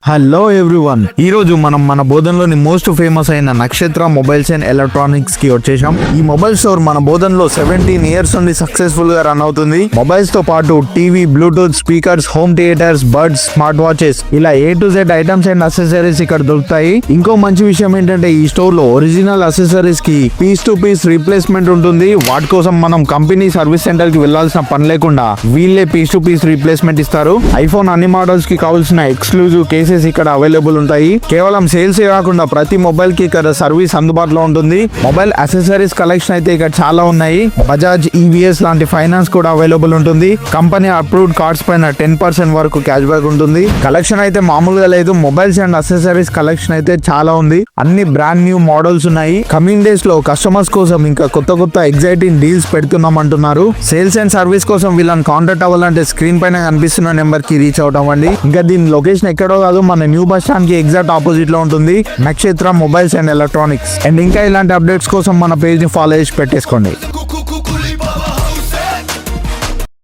Hello everyone, ఈ రోజు మనం మన బోధనలోని మోస్ట్ ఫేమస్ అయిన నక్షత్ర మొబైల్స్ అండ్ ఎలక్ట్రానిక్స్ కి వచ్చేసాం. ఈ మొబైల్ స్టోర్ మన బోధనలో 17 ఇయర్స్ నుండి సక్సెస్ఫుల్ గా రన్ అవుతుంది. మొబైల్స్ తో పాటు TV, Bluetooth speakers, home theatres, buds, smart watches ఇలా A to Z items and accessories ఇక్కడ దొరుకుతాయి. ఇంకో మంచి విషయం ఏంటంటే ఈ స్టోర్ లో ఒరిజినల్ అసెసరీస్ కి పీస్ టు పీస్ రీప్లేస్మెంట్ ఉంటుంది. వాటి కోసం మనం కంపెనీ సర్వీస్ సెంటర్ కి వెళ్లాల్సిన పని లేకుండా వీళ్ళే పీస్ టు పీస్ రీప్లేస్మెంట్ ఇస్తారు. ఐఫోన్ అన్ని మోడల్స్ కి కావాల్సిన ఎక్స్క్లూజివ్ కేసెస్ ఇక్కడ అవైలబుల్ ఉంటాయి. కేవలం సేల్స్ కాకుండా ప్రతి మొబైల్ కి ఇక్కడ సర్వీస్ అందుబాటులో ఉంటుంది. మొబైల్ అసెసరీస్ కలెక్షన్ అయితే ఇక్కడ చాలా ఉన్నాయి. బజాజ్ EVS లాంటి ఫైనాన్స్ కూడా అవైలబుల్ ఉంటుంది. కంపెనీ అప్రూవ్డ్ కార్డ్స్ పైన 10% వరకు క్యాష్ బ్యాక్ ఉంటుంది. కలెక్షన్ అయితే మామూలుగా లేదు. మొబైల్స్ అండ్ అసెసరీస్ కలెక్షన్ అయితే చాలా ఉంది. అన్ని బ్రాండ్ న్యూ మోడల్స్ ఉన్నాయి. కమింగ్ డేస్ లో కస్టమర్స్ కోసం ఇంకా కొత్త ఎగ్జైటింగ్ డీల్స్ పెడుతున్నాం అంటున్నారు. సేల్స్ అండ్ సర్వీస్ కోసం వీళ్ళని కాంటాక్ట్ అవ్వాలంటే స్క్రీన్ పైన కనిపిస్తున్న నెంబర్ కి రీచ్ అవుట్ అవ్వండి. ఇంకా దీని లొకేషన్ ఎక్కడో కాదు, మన న్యూ బస్ స్టాండ్ కి ఎగ్జాక్ట్ ఆపోజిట్ లో ఉంటుంది. నక్షత్ర మొబైల్స్ అండ్ ఎలక్ట్రానిక్స్. అండ్ ఇంకా ఇలాంటి అప్డేట్స్ కోసం మన పేజ్ ని ఫాలో చేసి పెట్టేసుకోండి.